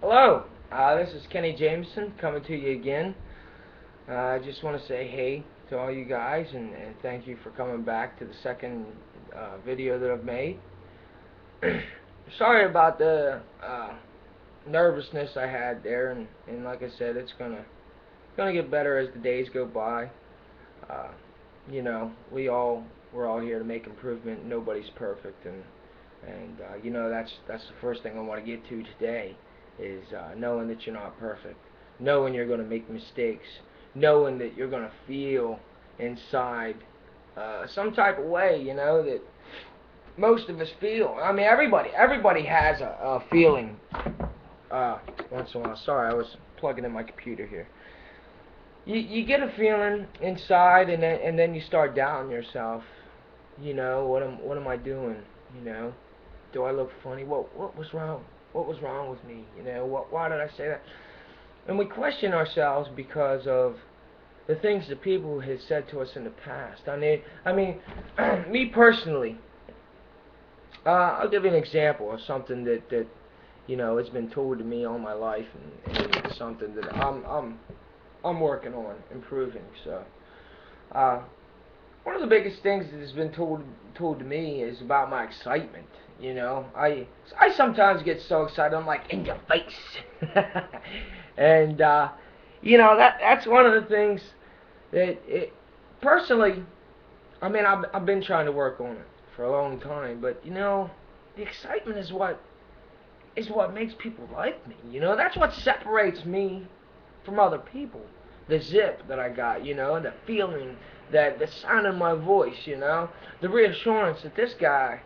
Hello, this is Kenny Jamison coming to you again. I just want to say hey to all you guys and thank you for coming back to the second video that I've made. Sorry about the nervousness I had there, and like I said, it's gonna get better as the days go by. Uh, we're all here to make improvement. Nobody's perfect, and that's the first thing I want to get to today is knowing that you're not perfect, knowing you're going to make mistakes, knowing that you're going to feel inside some type of way, that most of us feel. I mean, everybody has a feeling once in a while. Sorry, I was plugging in my computer here. You get a feeling inside, and then you start doubting yourself. What am I doing? Do I look funny? What was wrong? What was wrong with me? Why did I say that? And we question ourselves because of the things that people have said to us in the past. I mean, me personally, I'll give you an example of something that has been told to me all my life, and it's something that I'm working on improving. So, one of the biggest things that has been told to me is about my excitement. I sometimes get so excited I'm like in your face, and that's one of the things that personally, I mean, I've been trying to work on it for a long time, but the excitement is what makes people like me. That's what separates me from other people. The zip that I got, the feeling, that the sound in my voice, the reassurance that this guy,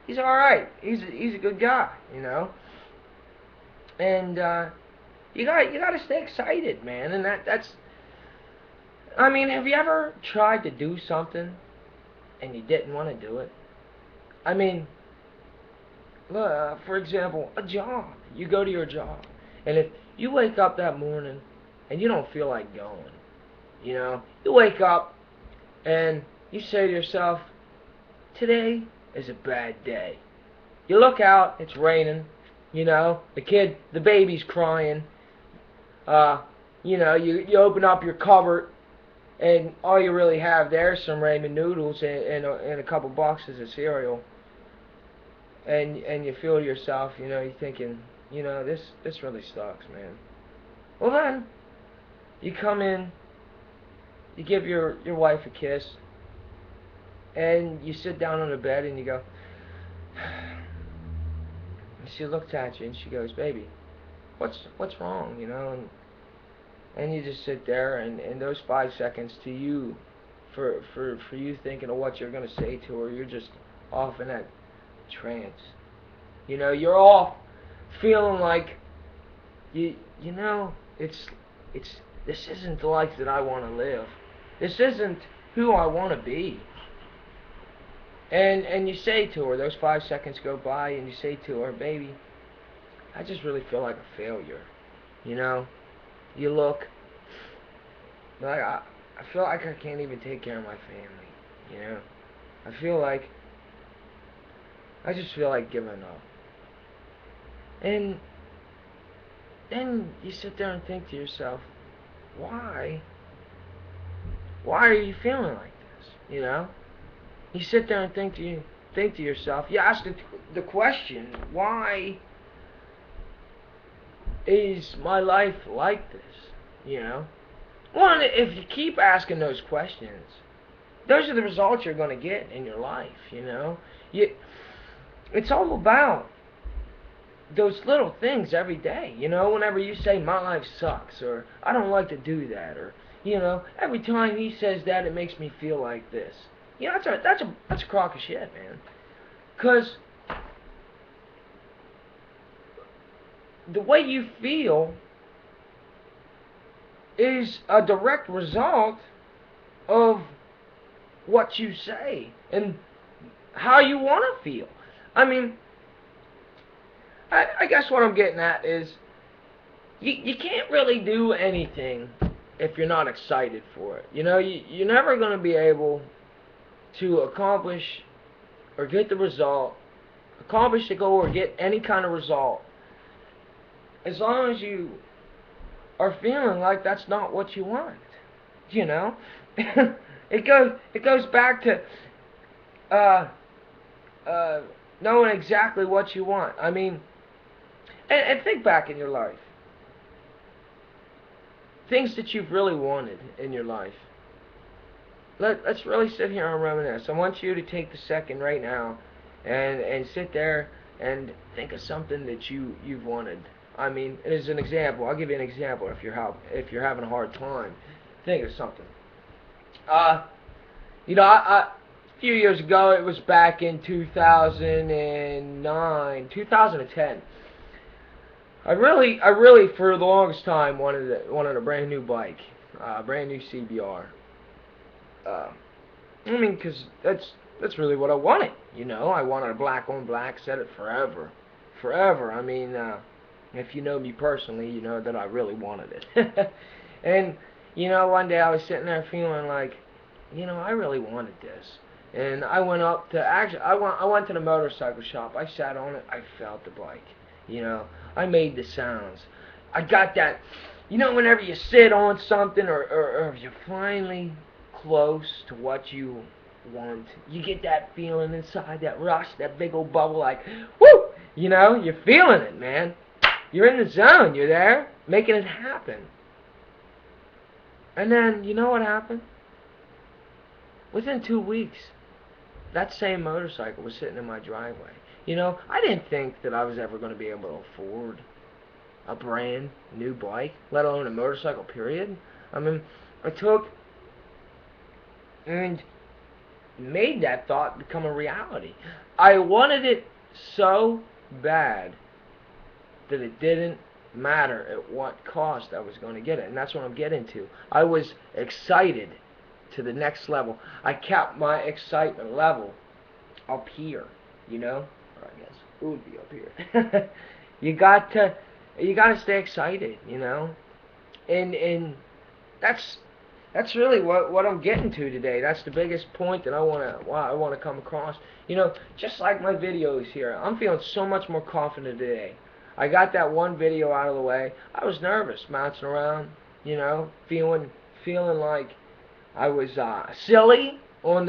he's all right. He's a good guy, and you gotta stay excited, man. And that's. I mean, have you ever tried to do something and you didn't want to do it? I mean, for example, a job. You go to your job, and if you wake up that morning and you don't feel like going, you wake up and you say to yourself, today is a bad day. You look out, it's raining, the baby's crying, you open up your cupboard, and all you really have there is some ramen noodles and a couple boxes of cereal, and you feel to yourself, you're thinking, this really sucks, man. Well then, you come in, you give your wife a kiss, and you sit down on the bed and you go, and she looks at you and she goes, baby, what's wrong, and you just sit there, and those 5 seconds to you, for you thinking of what you're going to say to her, you're just off in that trance. You're off feeling like, it's this isn't the life that I want to live. This isn't who I want to be. And you say to her, those 5 seconds go by, and you say to her, baby, I just really feel like a failure. You look like I feel like I can't even take care of my family. I just feel like giving up. And then you sit there and think to yourself, why are you feeling like this? You sit there and think to yourself. You ask the question, why is my life like this? Well, if you keep asking those questions, those are the results you're going to get in your life. It's all about those little things every day. Whenever you say my life sucks, or I don't like to do that, or every time he says that, it makes me feel like this. That's a crock of shit, man. 'Cause the way you feel is a direct result of what you say and how you want to feel. I mean, I guess what I'm getting at is you can't really do anything if you're not excited for it. You're never going to be able to accomplish or get the result, accomplish the goal or get any kind of result as long as you are feeling like that's not what you want, you know. It goes back to uh, uh, knowing exactly what you want. I mean, and think back in your life, things that you've really wanted in your life. Let's really sit here and reminisce. I want you to take the second right now and sit there and think of something that you've wanted. I mean, as an example, I'll give you an example. If you're having a hard time, think of something. Uh, a few years ago, it was back in 2009, 2010. I really, for the longest time, wanted a brand new bike, brand new CBR. Uh, I mean, because that's really what I wanted. I wanted a black on black, said it forever, forever. I mean, if you know me personally, you know that I really wanted it. And one day I was sitting there feeling like, I really wanted this. And I went up to I went to the motorcycle shop. I sat on it. I felt the bike. I made the sounds. I got that. Whenever you sit on something or you're finally close to what you want, you get that feeling inside, that rush, that big old bubble, like, whoo! You're feeling it, man. You're in the zone. You're there, making it happen. And then, you know what happened? Within 2 weeks, that same motorcycle was sitting in my driveway. I didn't think that I was ever going to be able to afford a brand new bike, let alone a motorcycle, period. I mean, I took and made that thought become a reality. I wanted it so bad that it didn't matter at what cost I was going to get it. And that's what I'm getting to. I was excited to the next level. I kept my excitement level up here, or I guess it would be up here. you got to stay excited, and that's really what I'm getting to today. That's the biggest point that I want to come across. Just like my videos here, I'm feeling so much more confident today. I got that one video out of the way. I was nervous, bouncing around, feeling like I was silly on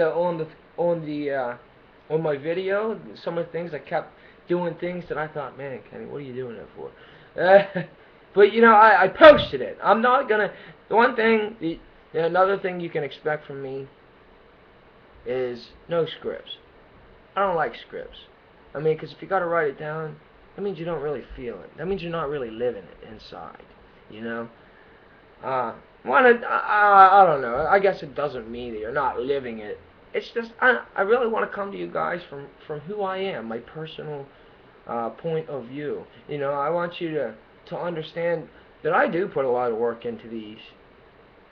my video. Some of the things I kept doing things that I thought, man, Kenny, what are you doing that for? But I posted it. I'm not gonna. Another thing you can expect from me is no scripts. I don't like scripts. I mean, because if you gotta write it down, that means you don't really feel it. That means you're not really living it inside. I don't know. I guess it doesn't mean that you're not living it. It's just I really want to come to you guys from who I am, my personal point of view. I want you to understand that I do put a lot of work into these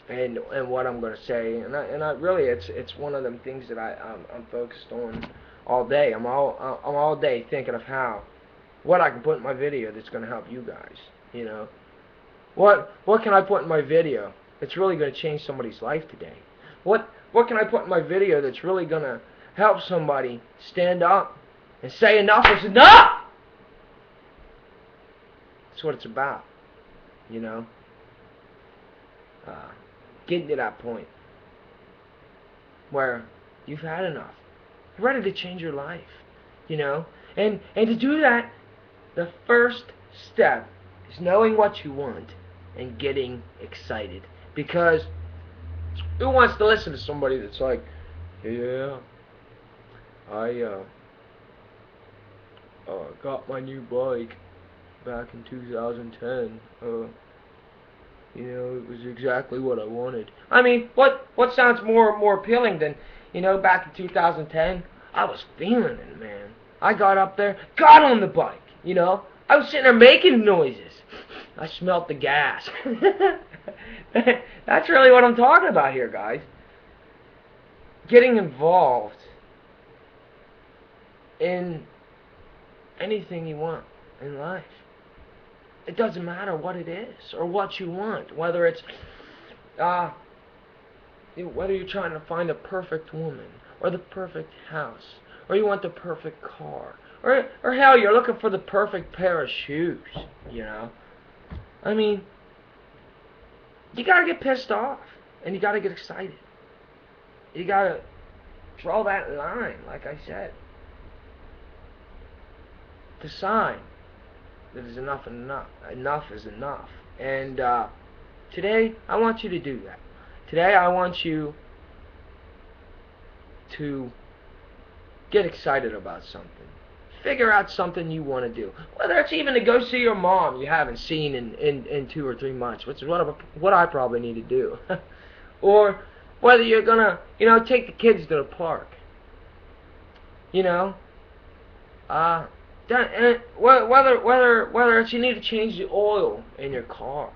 and what I'm going to say, and I really it's one of them things that I'm focused on all day. I'm all day thinking of what I can put in my video that's going to help you guys. What can I put in my video that's really going to change somebody's life today? What can I put in my video that's really going to help somebody stand up and say enough is enough? That's what it's about, getting to that point where you've had enough. You're ready to change your life, and to do that, the first step is knowing what you want and getting excited. Because who wants to listen to somebody that's like, yeah, I got my new bike back in 2010. It was exactly what I wanted. I mean, what sounds more appealing than, back in 2010, I was feeling it, man. I got up there, got on the bike, I was sitting there making noises. I smelt the gas. That's really what I'm talking about here, guys. Getting involved in anything you want in life. It doesn't matter what it is or what you want, whether it's whether you're trying to find the perfect woman or the perfect house, or you want the perfect car, or hell, you're looking for the perfect pair of shoes, I mean, you gotta get pissed off, and you gotta get excited. You gotta draw that line, like I said. Decide that is enough and enough. Enough is enough. And today, I want you to do that. Today, I want you to get excited about something. Figure out something you want to do. Whether it's even to go see your mom you haven't seen in 2 or 3 months, which is what I probably need to do. Or whether you're gonna, take the kids to the park. Whether it's you need to change the oil in your car.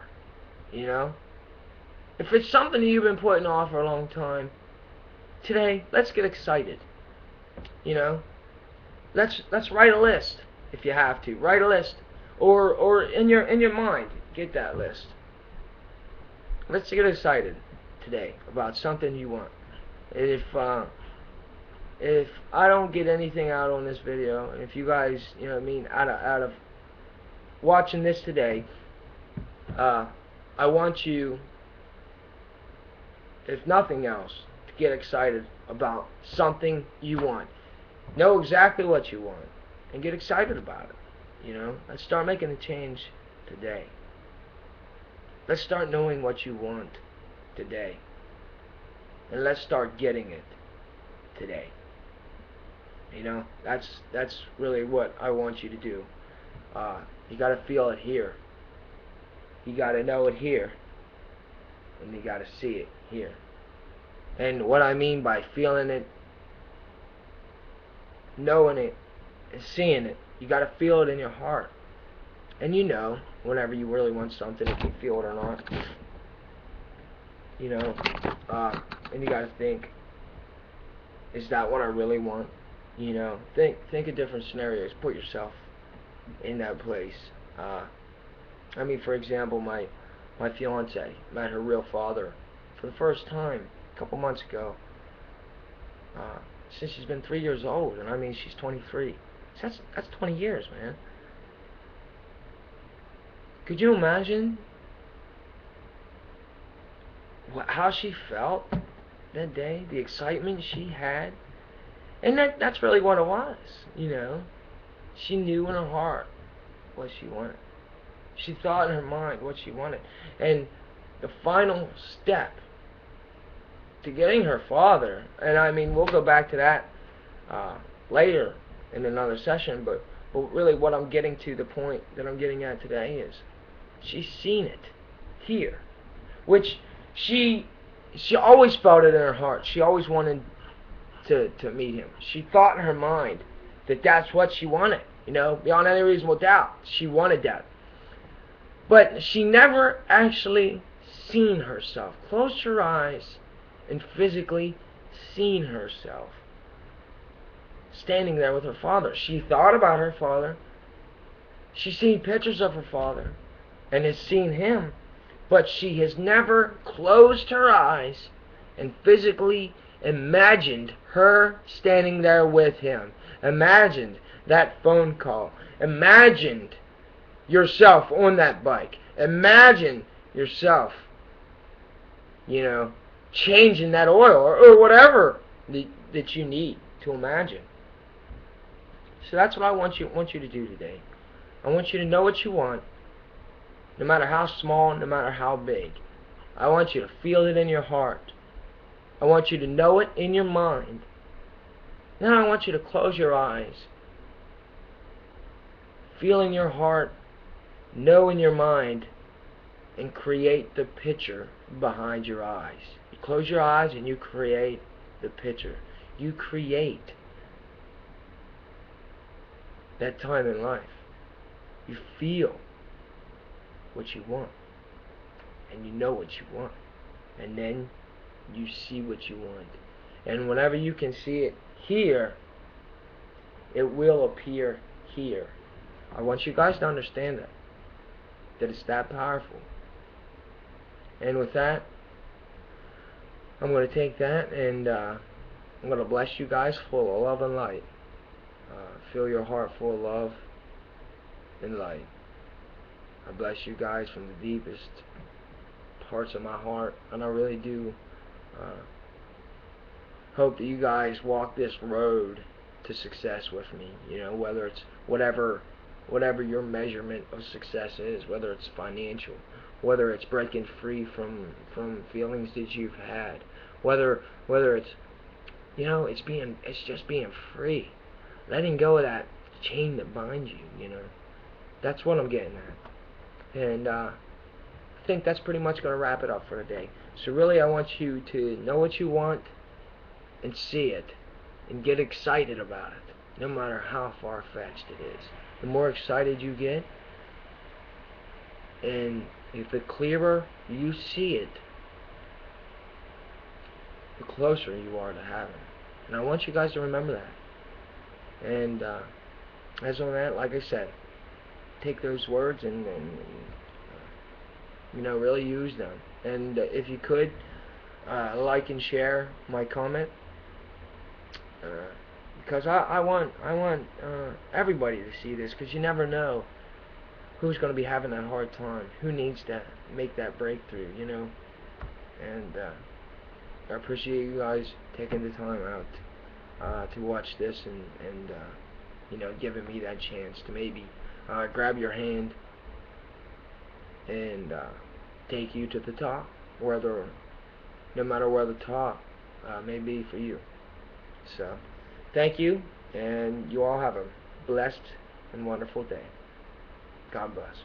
If it's something you've been putting off for a long time, today, let's get excited. Let's write a list if you have to. Write a list, or in your mind, get that list. Let's get excited today about something you want. If I don't get anything out on this video, and if you guys, out of watching this today, I want you, if nothing else, to get excited about something you want. Know exactly what you want and get excited about it. Let's start making a change today. Let's start knowing what you want today, and let's start getting it today. That's really what I want you to do. You got to feel it here. You got to know it here, and you got to see it here. And what I mean by feeling it, knowing it, and seeing it, you got to feel it in your heart. And whenever you really want something, if you feel it or not. And you got to think, is that what I really want? Think of different scenarios. Put yourself in that place. For example, my fiance met her real father for the first time a couple months ago. Since she's been 3 years old, and she's 23. So that's 20 years, man. Could you imagine how she felt that day? The excitement she had, and that's really what it was. She knew in her heart what she wanted. She thought in her mind what she wanted, and the final step to getting her father, and we'll go back to that later in another session, but really what I'm getting to, the point that I'm getting at today, is she's seen it here, which she always felt it in her heart. She always wanted to meet him. She thought in her mind that that's what she wanted, beyond any reasonable doubt. She wanted that. But she never actually seen herself, closed her eyes, and physically seen herself standing there with her father. She thought about her father. She's seen pictures of her father and has seen him, but she has never closed her eyes and physically imagined her standing there with him. Imagined that phone call. Imagined yourself on that bike. Imagine yourself, changing that oil or whatever that you need to imagine. So that's what I want you to do today. I want you to know what you want, no matter how small, no matter how big. I want you to feel it in your heart. I want you to know it in your mind. Then I want you to close your eyes, feel in your heart, know in your mind, and create the picture behind your eyes. You close your eyes and you create the picture. You create that time in life. You feel what you want, and you know what you want, and then you see what you want. And whenever you can see it here, it will appear here. I want you guys to understand that it's that powerful. And with that, I'm going to take that and I'm going to bless you guys full of love and light. Fill your heart full of love and light. I bless you guys from the deepest parts of my heart, and I really do hope that you guys walk this road to success with me. You know, whether it's whatever your measurement of success is, whether it's financial, whether it's breaking free from feelings that you've had, whether it's, you know, it's just being free, letting go of that chain that binds you. You know, that's what I'm getting at. And I think that's pretty much going to wrap it up for today. So really, I want you to know what you want and see it and get excited about it, no matter how far-fetched it is. The more excited you get, and if the clearer you see it, the closer you are to having it. And I want you guys to remember that. And as on that, like I said, take those words and you know, really use them. And if you could, like and share my comment, because I want everybody to see this, because you never know who's going to be having that hard time, who needs to make that breakthrough, you know. And I appreciate you guys taking the time out to watch this and you know, giving me that chance to maybe grab your hand and take you to the top, no matter where the top may be for you. So, thank you, and you all have a blessed and wonderful day. God bless.